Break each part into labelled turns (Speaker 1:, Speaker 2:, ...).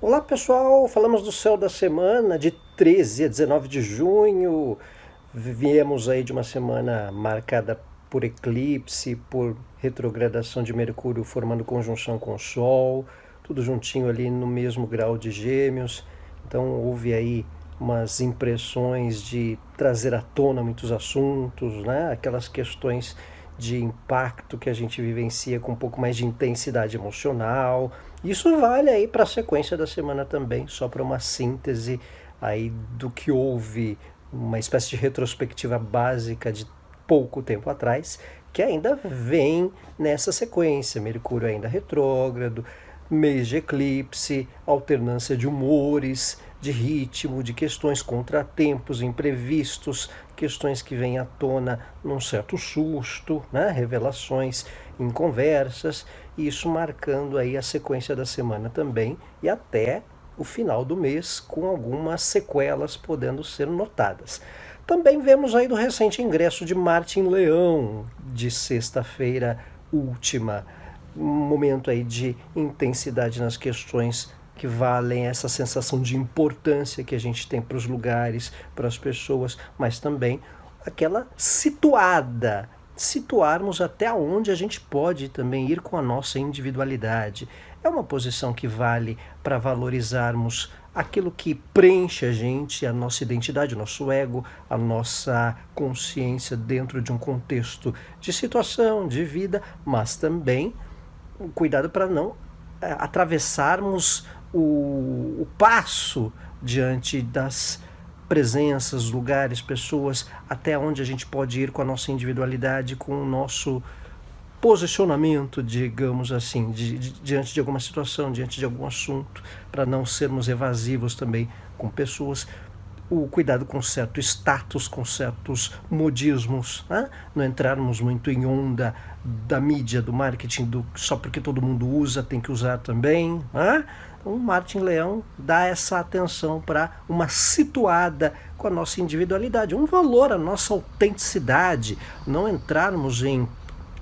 Speaker 1: Olá pessoal, falamos do céu da semana de 13 a 19 de junho. Viemos aí de uma semana marcada por eclipse, por retrogradação de Mercúrio formando conjunção com o Sol, tudo juntinho ali no mesmo grau de Gêmeos. Então houve aí umas impressões de trazer à tona muitos assuntos, né? Aquelas questões de impacto que a gente vivencia com um pouco mais de intensidade emocional. Isso vale aí para a sequência da semana também, só para uma síntese aí do que houve, uma espécie de retrospectiva básica de pouco tempo atrás, que ainda vem nessa sequência. Mercúrio ainda retrógrado, mês de eclipse, alternância de humores, de ritmo, de questões, contratempos, imprevistos, questões que vêm à tona num certo susto, né? Revelações em conversas, e isso marcando aí a sequência da semana também e até o final do mês, com algumas sequelas podendo ser notadas. Também vemos aí do recente ingresso de Marte em Leão, de sexta-feira última, um momento aí de intensidade nas questões que valem essa sensação de importância que a gente tem para os lugares, para as pessoas, mas também aquela situarmos até onde a gente pode também ir com a nossa individualidade. É uma posição que vale para valorizarmos aquilo que preenche a gente, a nossa identidade, o nosso ego, a nossa consciência dentro de um contexto de situação, de vida, mas também cuidado para não atravessarmos o passo diante das presenças, lugares, pessoas, até onde a gente pode ir com a nossa individualidade, com o nosso posicionamento, digamos assim, diante de alguma situação, diante de algum assunto, para não sermos evasivos também com pessoas. O cuidado com certo status, com certos modismos, né? Não entrarmos muito em onda da mídia, do marketing, só porque todo mundo usa, tem que usar também, né? Então, Marte em Leão dá essa atenção para uma situada com a nossa individualidade, um valor à nossa autenticidade, não entrarmos em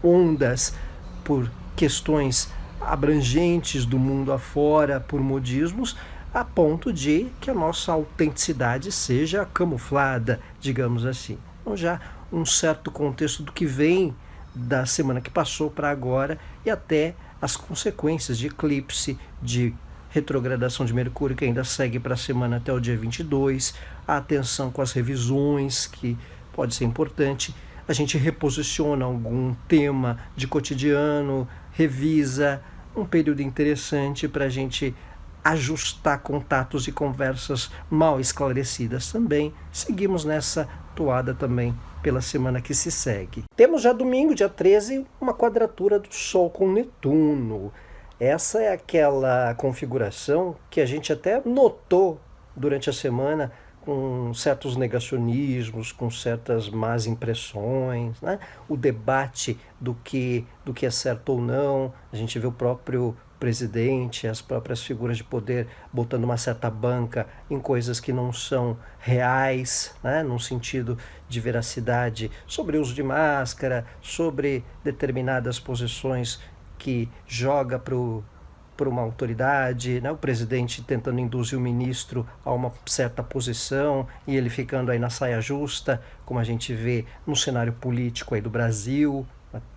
Speaker 1: ondas por questões abrangentes do mundo afora, por modismos, a ponto de que a nossa autenticidade seja camuflada, digamos assim. Então já um certo contexto do que vem da semana que passou para agora e até as consequências de eclipse, de retrogradação de Mercúrio, que ainda segue para a semana até o dia 22, a atenção com as revisões, que pode ser importante. A gente reposiciona algum tema de cotidiano, revisa, um período interessante para a gente ajustar contatos e conversas mal esclarecidas também. Seguimos nessa toada também pela semana que se segue. Temos já domingo, dia 13, uma quadratura do Sol com Netuno. Essa é aquela configuração que a gente até notou durante a semana, com certos negacionismos, com certas más impressões, né? O debate do que é certo ou não. A gente vê o próprio presidente, as próprias figuras de poder botando uma certa banca em coisas que não são reais, né? Num sentido de veracidade, sobre o uso de máscara, sobre determinadas posições que joga para uma autoridade, né? O presidente tentando induzir o ministro a uma certa posição e ele ficando aí na saia justa, como a gente vê no cenário político aí do Brasil.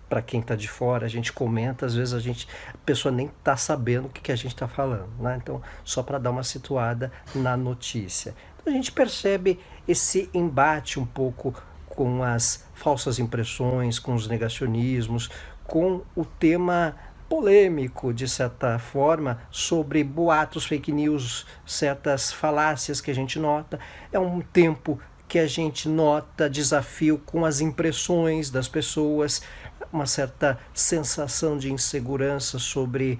Speaker 1: Para quem está de fora, a gente comenta, às vezes a pessoa nem está sabendo o que a gente está falando, né? Então, só para dar uma situada na notícia. Então, a gente percebe esse embate um pouco com as falsas impressões, com os negacionismos, com o tema polêmico, de certa forma, sobre boatos, fake news, certas falácias que a gente nota. É um tempo que a gente nota desafio com as impressões das pessoas, uma certa sensação de insegurança sobre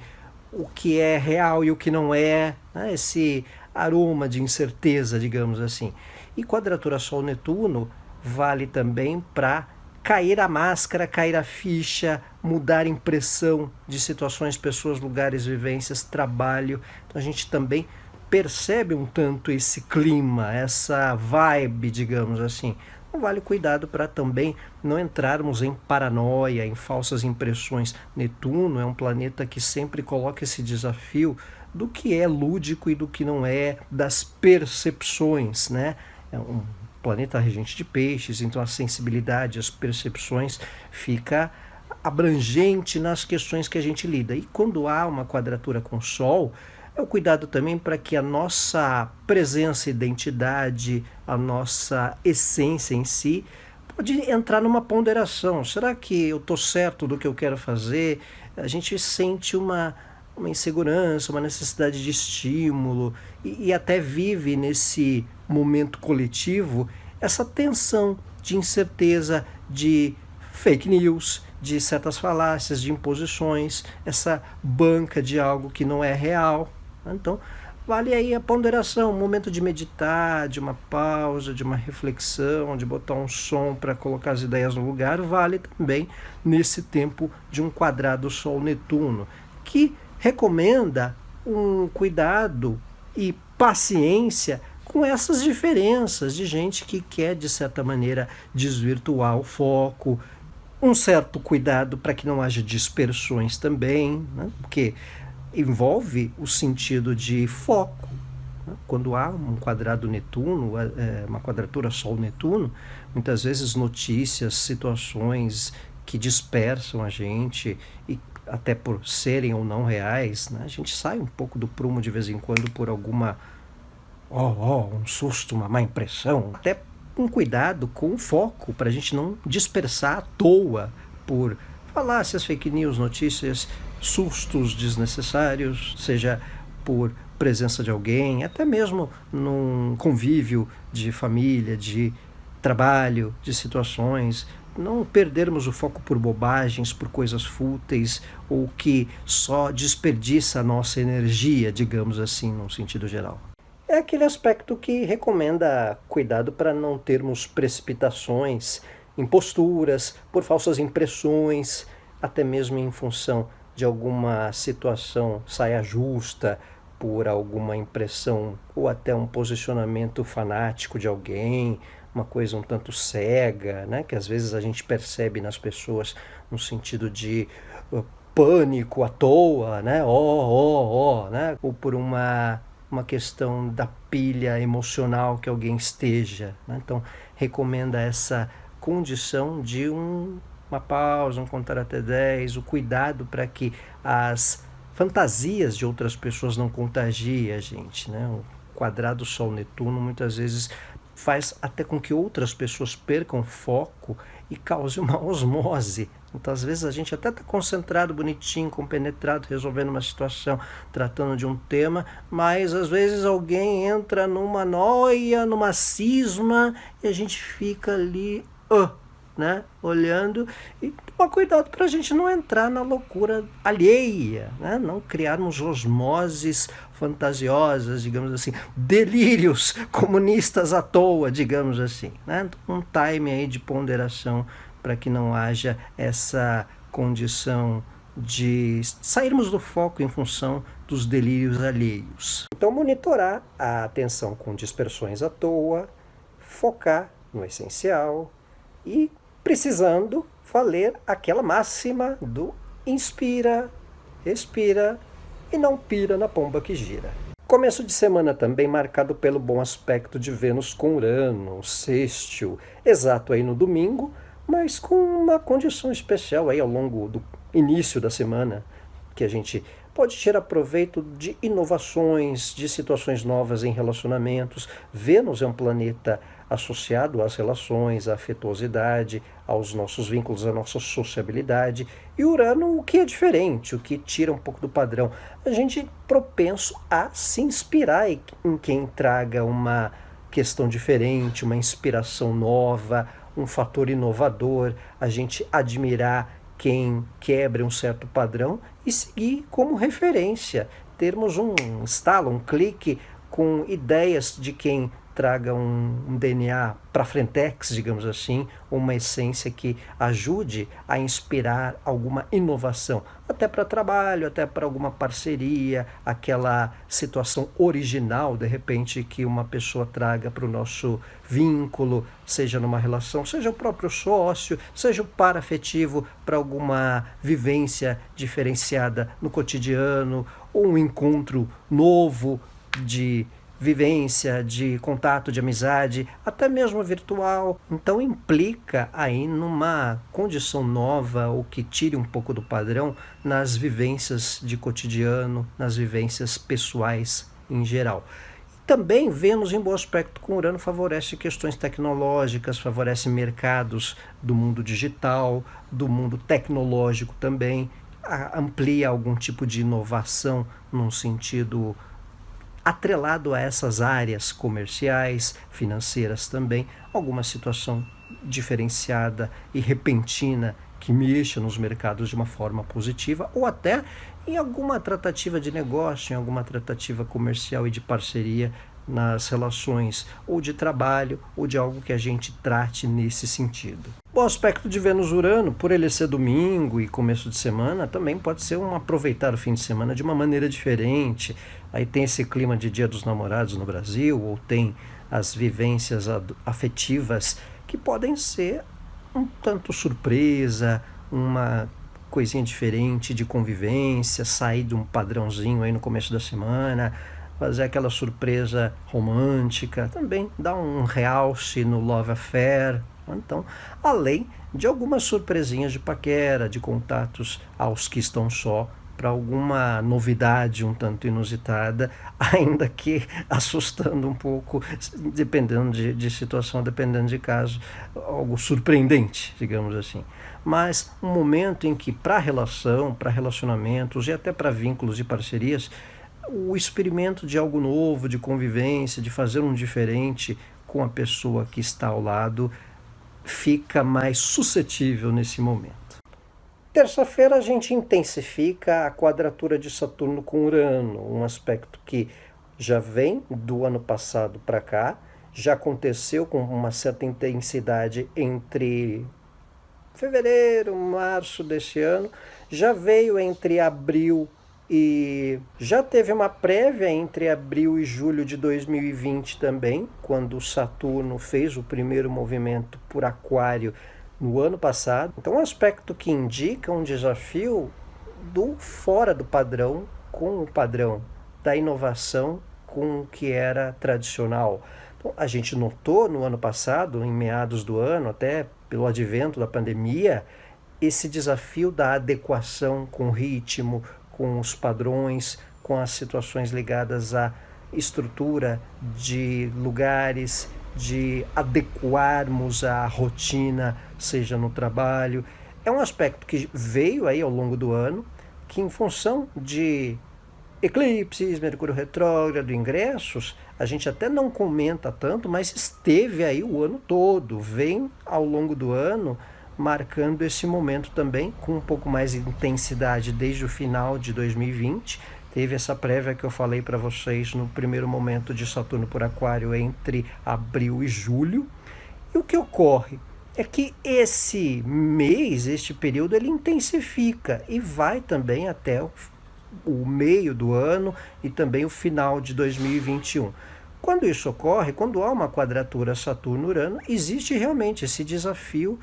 Speaker 1: o que é real e o que não é, né? Esse aroma de incerteza, digamos assim. E quadratura Sol-Netuno vale também para cair a máscara, cair a ficha, mudar a impressão de situações, pessoas, lugares, vivências, trabalho. Então a gente também percebe um tanto esse clima, essa vibe, digamos assim. Então vale cuidado para também não entrarmos em paranoia, em falsas impressões. Netuno é um planeta que sempre coloca esse desafio do que é lúdico e do que não é, das percepções, né? É um planeta regente de peixes, então a sensibilidade, as percepções fica abrangente nas questões que a gente lida. E quando há uma quadratura com o Sol, é o cuidado também para que a nossa presença, identidade, a nossa essência em si pode entrar numa ponderação. Será que eu estou certo do que eu quero fazer? A gente sente uma insegurança, uma necessidade de estímulo e até vive nesse momento coletivo essa tensão de incerteza, de fake news, de certas falácias, de imposições, essa banca de algo que não é real. Então, vale aí a ponderação, um momento de meditar, de uma pausa, de uma reflexão, de botar um som para colocar as ideias no lugar, vale também nesse tempo de um quadrado Sol-Netuno, que recomenda um cuidado e paciência com essas diferenças de gente que quer, de certa maneira, desvirtuar o foco, um certo cuidado para que não haja dispersões também, né? Porque envolve o sentido de foco. Quando há um quadrado Netuno, uma quadratura Sol-Netuno, muitas vezes notícias, situações que dispersam a gente, e até por serem ou não reais, né? A gente sai um pouco do prumo de vez em quando por alguma, um susto, uma má impressão, até um cuidado com o foco, para a gente não dispersar à toa por falácias, fake news, notícias, sustos desnecessários, seja por presença de alguém, até mesmo num convívio de família, de trabalho, de situações, não perdermos o foco por bobagens, por coisas fúteis ou que só desperdiça a nossa energia, digamos assim, num sentido geral. É aquele aspecto que recomenda cuidado para não termos precipitações, imposturas, por falsas impressões, até mesmo em função de alguma situação saia justa, por alguma impressão ou até um posicionamento fanático de alguém, uma coisa um tanto cega, né? Que às vezes a gente percebe nas pessoas no sentido de pânico à toa, né? Né? Ou por uma questão da pilha emocional que alguém esteja, né? Então recomenda essa condição de uma pausa, um contar até 10, o cuidado para que as fantasias de outras pessoas não contagiem a gente, né? O quadrado Sol-Netuno muitas vezes faz até com que outras pessoas percam foco e cause uma osmose. Então, às vezes, a gente até está concentrado, bonitinho, compenetrado, resolvendo uma situação, tratando de um tema, mas, às vezes, alguém entra numa noia, numa cisma, e a gente fica ali, né, olhando, e tomar cuidado para a gente não entrar na loucura alheia, né? Não criarmos osmoses fantasiosas, digamos assim, delírios comunistas à toa, digamos assim, né? Um time aí de ponderação para que não haja essa condição de sairmos do foco em função dos delírios alheios. Então, monitorar a atenção com dispersões à toa, focar no essencial e, precisando, valer aquela máxima do inspira, respira e não pira na pomba que gira. Começo de semana também marcado pelo bom aspecto de Vênus com Urano, sextil, exato aí no domingo, mas com uma condição especial aí ao longo do início da semana, que a gente pode tirar proveito de inovações, de situações novas em relacionamentos. Vênus é um planeta associado às relações, à afetuosidade, aos nossos vínculos, à nossa sociabilidade. E Urano, o que é diferente, o que tira um pouco do padrão. A gente propenso a se inspirar em quem traga uma questão diferente, uma inspiração nova, um fator inovador, a gente admirar quem quebra um certo padrão e seguir como referência, termos um estalo, um clique com ideias de quem traga um DNA para frentex, digamos assim, uma essência que ajude a inspirar alguma inovação, até para trabalho, até para alguma parceria, aquela situação original, de repente, que uma pessoa traga para o nosso vínculo, seja numa relação, seja o próprio sócio, seja o par afetivo para alguma vivência diferenciada no cotidiano, ou um encontro novo de vivência, de contato, de amizade, até mesmo virtual. Então implica aí numa condição nova ou que tire um pouco do padrão nas vivências de cotidiano, nas vivências pessoais em geral. Também Vênus em bom aspecto com Urano favorece questões tecnológicas, favorece mercados do mundo digital, do mundo tecnológico também, amplia algum tipo de inovação num sentido atrelado a essas áreas comerciais, financeiras também, alguma situação diferenciada e repentina que mexa nos mercados de uma forma positiva, ou até em alguma tratativa de negócio, em alguma tratativa comercial e de parceria nas relações ou de trabalho ou de algo que a gente trate nesse sentido. O aspecto de Vênus-Urano, por ele ser domingo e começo de semana, também pode ser aproveitar o fim de semana de uma maneira diferente. Aí tem esse clima de Dia dos Namorados no Brasil, ou tem as vivências afetivas que podem ser um tanto surpresa, uma coisinha diferente de convivência, sair de um padrãozinho aí no começo da semana, fazer aquela surpresa romântica, também dá um realce no love affair. Então, além de algumas surpresinhas de paquera, de contatos aos que estão só, para alguma novidade um tanto inusitada, ainda que assustando um pouco, dependendo de situação, dependendo de caso, algo surpreendente, digamos assim. Mas um momento em que para relação, para relacionamentos e até para vínculos e parcerias, o experimento de algo novo, de convivência, de fazer um diferente com a pessoa que está ao lado, fica mais suscetível nesse momento. Terça-feira a gente intensifica a quadratura de Saturno com Urano, um aspecto que já vem do ano passado para cá, já aconteceu com uma certa intensidade entre fevereiro, março desse ano, já veio entre abril e já teve uma prévia entre abril e julho de 2020 também, quando Saturno fez o primeiro movimento por Aquário no ano passado. Então, um aspecto que indica um desafio do fora do padrão com o padrão, da inovação com o que era tradicional. Então, a gente notou no ano passado, em meados do ano, até pelo advento da pandemia, esse desafio da adequação com o ritmo, com os padrões, com as situações ligadas à estrutura de lugares, de adequarmos a rotina, seja no trabalho. É um aspecto que veio aí ao longo do ano, que em função de eclipses, Mercúrio retrógrado, ingressos, a gente até não comenta tanto, mas esteve aí o ano todo, vem ao longo do ano marcando esse momento também com um pouco mais de intensidade desde o final de 2020. Teve essa prévia que eu falei para vocês no primeiro momento de Saturno por Aquário entre abril e julho. E o que ocorre é que esse mês, este período, ele intensifica e vai também até o meio do ano e também o final de 2021. Quando isso ocorre, quando há uma quadratura Saturno-Urano, existe realmente esse desafio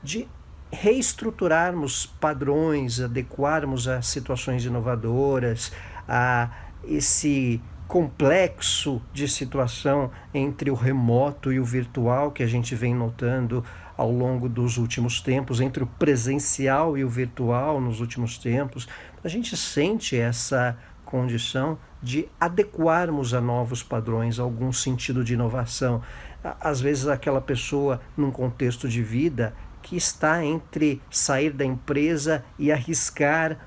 Speaker 1: de reestruturarmos padrões, adequarmos a situações inovadoras, a esse complexo de situação entre o remoto e o virtual que a gente vem notando ao longo dos últimos tempos, entre o presencial e o virtual nos últimos tempos. A gente sente essa condição de adequarmos a novos padrões, a algum sentido de inovação. Às vezes aquela pessoa num contexto de vida que está entre sair da empresa e arriscar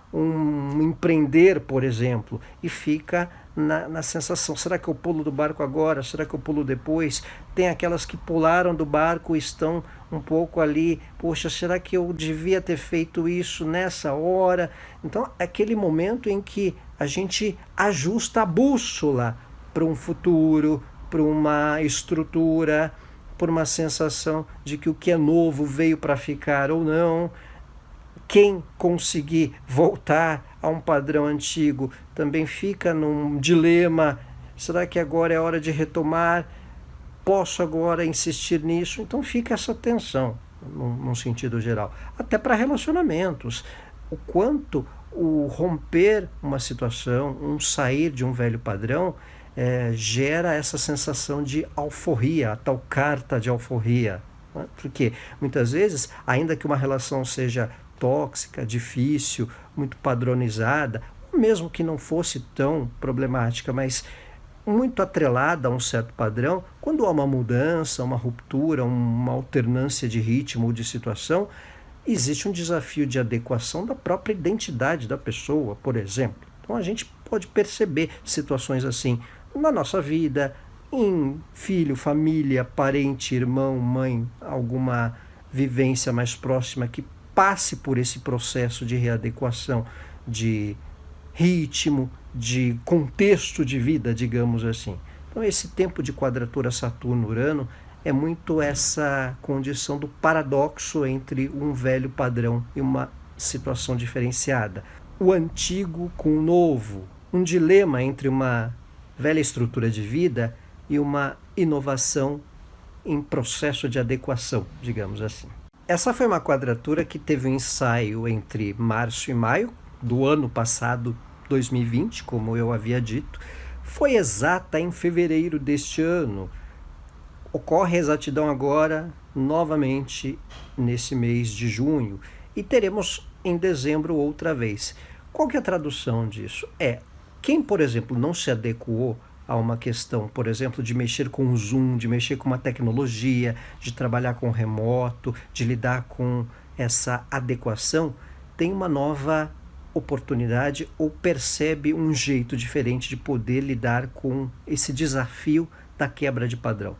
Speaker 1: empreender, por exemplo, e fica na sensação, será que eu pulo do barco agora? Será que eu pulo depois? Tem aquelas que pularam do barco e estão um pouco ali, poxa, será que eu devia ter feito isso nessa hora? Então, é aquele momento em que a gente ajusta a bússola para um futuro, para uma estrutura, por uma sensação de que o que é novo veio para ficar ou não. Quem conseguir voltar a um padrão antigo também fica num dilema, será que agora é hora de retomar? Posso agora insistir nisso? Então fica essa tensão, num sentido geral. Até para relacionamentos. O quanto o romper uma situação, um sair de um velho padrão, gera essa sensação de alforria, a tal carta de alforria. Né? Porque muitas vezes, ainda que uma relação seja tóxica, difícil, muito padronizada, ou mesmo que não fosse tão problemática, mas muito atrelada a um certo padrão, quando há uma mudança, uma ruptura, uma alternância de ritmo ou de situação, existe um desafio de adequação da própria identidade da pessoa, por exemplo. Então a gente pode perceber situações assim na nossa vida, em filho, família, parente, irmão, mãe, alguma vivência mais próxima que passe por esse processo de readequação de ritmo, de contexto de vida, digamos assim. Então esse tempo de quadratura Saturno-Urano é muito essa condição do paradoxo entre um velho padrão e uma situação diferenciada. O antigo com o novo, um dilema entre uma velha estrutura de vida e uma inovação em processo de adequação, digamos assim. Essa foi uma quadratura que teve um ensaio entre março e maio do ano passado, 2020, como eu havia dito. Foi exata em fevereiro deste ano. Ocorre a exatidão agora, novamente, nesse mês de junho, e teremos em dezembro outra vez. Qual que é a tradução disso? Quem, por exemplo, não se adequou a uma questão, por exemplo, de mexer com o Zoom, de mexer com uma tecnologia, de trabalhar com remoto, de lidar com essa adequação, tem uma nova oportunidade ou percebe um jeito diferente de poder lidar com esse desafio da quebra de padrão.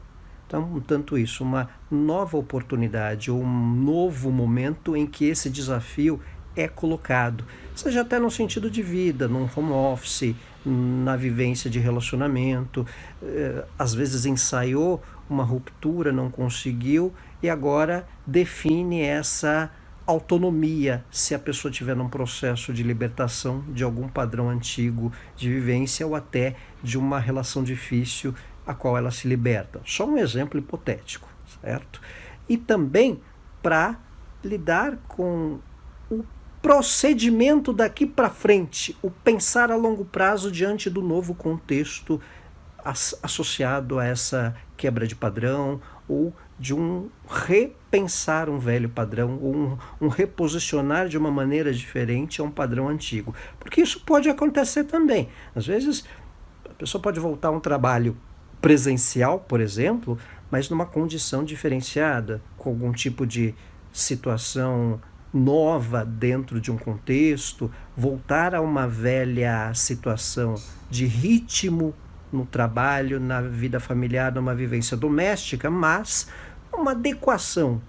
Speaker 1: Então, tanto isso, uma nova oportunidade ou um novo momento em que esse desafio é colocado, seja até no sentido de vida, num home office, na vivência de relacionamento, às vezes ensaiou uma ruptura, não conseguiu e agora define essa autonomia se a pessoa estiver num processo de libertação de algum padrão antigo de vivência ou até de uma relação difícil a qual ela se liberta. Só um exemplo hipotético, certo? E também para lidar com o procedimento daqui para frente, o pensar a longo prazo diante do novo contexto associado a essa quebra de padrão ou de um repensar um velho padrão ou um reposicionar de uma maneira diferente a um padrão antigo. Porque isso pode acontecer também. Às vezes a pessoa pode voltar a um trabalho presencial, por exemplo, mas numa condição diferenciada, com algum tipo de situação nova dentro de um contexto, voltar a uma velha situação de ritmo no trabalho, na vida familiar, numa vivência doméstica, mas uma adequação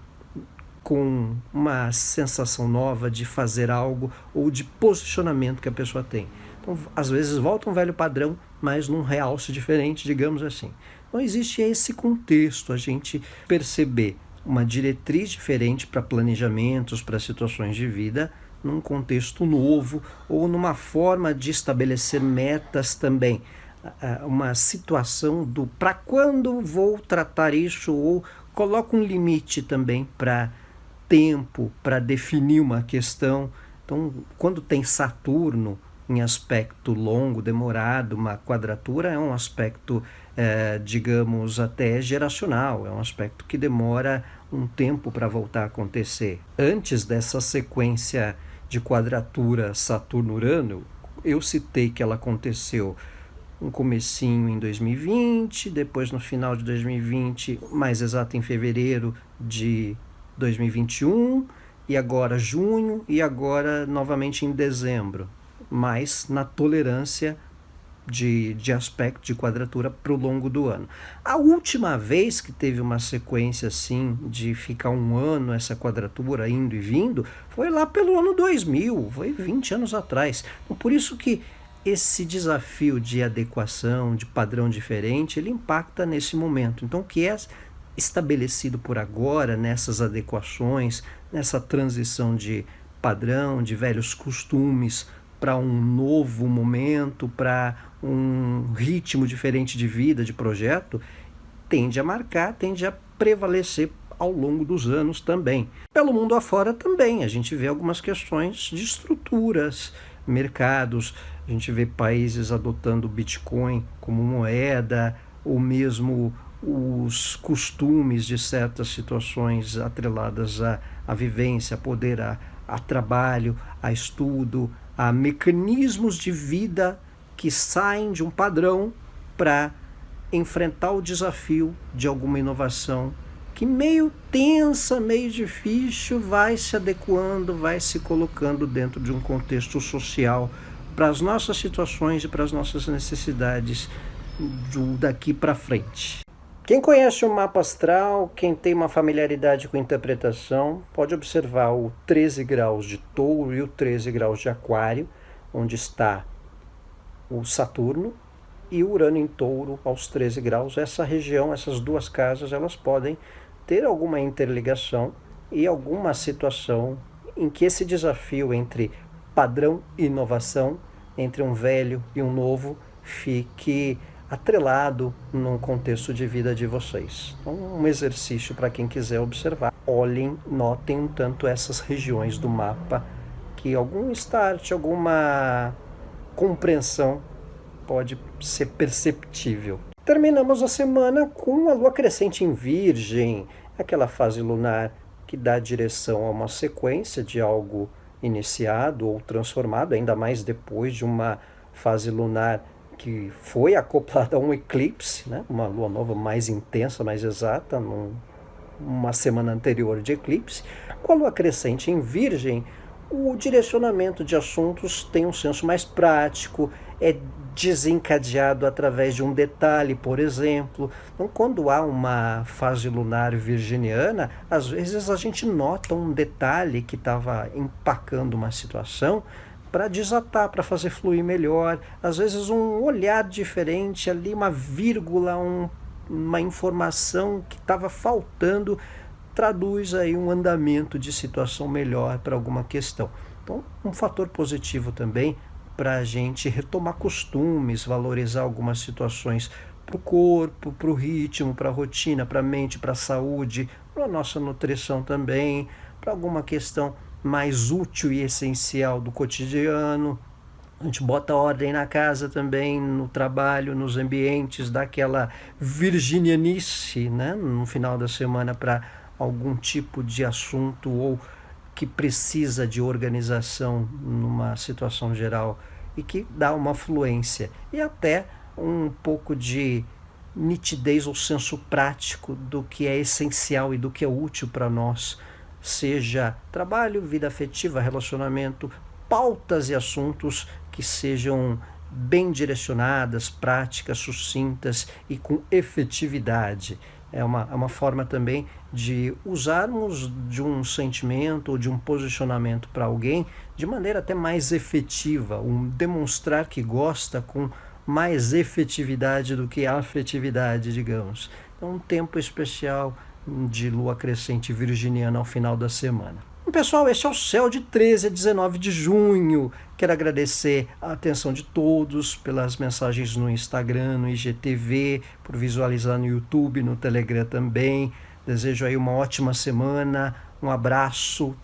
Speaker 1: com uma sensação nova de fazer algo ou de posicionamento que a pessoa tem. Então, às vezes volta um velho padrão, mas num realce diferente, digamos assim. Então existe esse contexto, a gente perceber uma diretriz diferente para planejamentos, para situações de vida, num contexto novo ou numa forma de estabelecer metas também. Uma situação do para quando vou tratar isso ou coloca um limite também para tempo, para definir uma questão. Então, quando tem Saturno em aspecto longo, demorado, uma quadratura é um aspecto, digamos, até geracional, é um aspecto que demora um tempo para voltar a acontecer. Antes dessa sequência de quadratura Saturno-Urano, eu citei que ela aconteceu um comecinho em 2020, depois no final de 2020, mais exato em fevereiro de 2021, e agora junho, e agora novamente em dezembro, mas na tolerância de aspecto de quadratura para o longo do ano. A última vez que teve uma sequência assim, de ficar um ano essa quadratura indo e vindo, foi lá pelo ano 2000, foi 20 anos atrás. Então, por isso que esse desafio de adequação, de padrão diferente, ele impacta nesse momento. Então, o que é estabelecido por agora, nessas adequações, nessa transição de padrão, de velhos costumes, para um novo momento, para um ritmo diferente de vida, de projeto, tende a marcar, tende a prevalecer ao longo dos anos também. Pelo mundo afora também, a gente vê algumas questões de estruturas, mercados. A gente vê países adotando o Bitcoin como moeda, ou mesmo os costumes de certas situações atreladas à vivência, a poder, a trabalho, a estudo, a mecanismos de vida que saem de um padrão para enfrentar o desafio de alguma inovação que meio tensa, meio difícil, vai se adequando, vai se colocando dentro de um contexto social para as nossas situações e para as nossas necessidades daqui para frente. Quem conhece o mapa astral, quem tem uma familiaridade com interpretação, pode observar o 13 graus de Touro e o 13 graus de Aquário, onde está o Saturno e o Urano em Touro aos 13 graus. Essa região, essas duas casas, elas podem ter alguma interligação e alguma situação em que esse desafio entre padrão e inovação, entre um velho e um novo, fique atrelado num contexto de vida de vocês. Então, um exercício para quem quiser observar. Olhem, notem um tanto essas regiões do mapa, que algum start, alguma compreensão pode ser perceptível. Terminamos a semana com a lua crescente em Virgem, aquela fase lunar que dá direção a uma sequência de algo iniciado ou transformado, ainda mais depois de uma fase lunar que foi acoplada a um eclipse, né? Uma lua nova mais intensa, mais exata, numa semana anterior de eclipse. Com a lua crescente em Virgem, o direcionamento de assuntos tem um senso mais prático, é desencadeado através de um detalhe, por exemplo. Então, quando há uma fase lunar virginiana, às vezes a gente nota um detalhe que estava empacando uma situação para desatar, para fazer fluir melhor. Às vezes um olhar diferente ali, uma vírgula, uma informação que estava faltando, traduz aí um andamento de situação melhor para alguma questão. Então, um fator positivo também para a gente retomar costumes, valorizar algumas situações para o corpo, para o ritmo, para a rotina, para a mente, para a saúde, para a nossa nutrição também, para alguma questão mais útil e essencial do cotidiano. A gente bota ordem na casa também, no trabalho, nos ambientes, dá aquela virginianice, né, no final da semana para algum tipo de assunto ou que precisa de organização numa situação geral e que dá uma fluência e até um pouco de nitidez ou senso prático do que é essencial e do que é útil para nós, seja trabalho, vida afetiva, relacionamento, pautas e assuntos que sejam bem direcionadas, práticas, sucintas e com efetividade. É uma forma também de usarmos de um sentimento ou de um posicionamento para alguém de maneira até mais efetiva, demonstrar que gosta com mais efetividade do que afetividade, digamos. Então, um tempo especial de lua crescente virginiana ao final da semana. Pessoal, esse é o Céu de 13 a 19 de junho. Quero agradecer a atenção de todos pelas mensagens no Instagram, no IGTV, por visualizar no YouTube, no Telegram também. Desejo aí uma ótima semana, um abraço,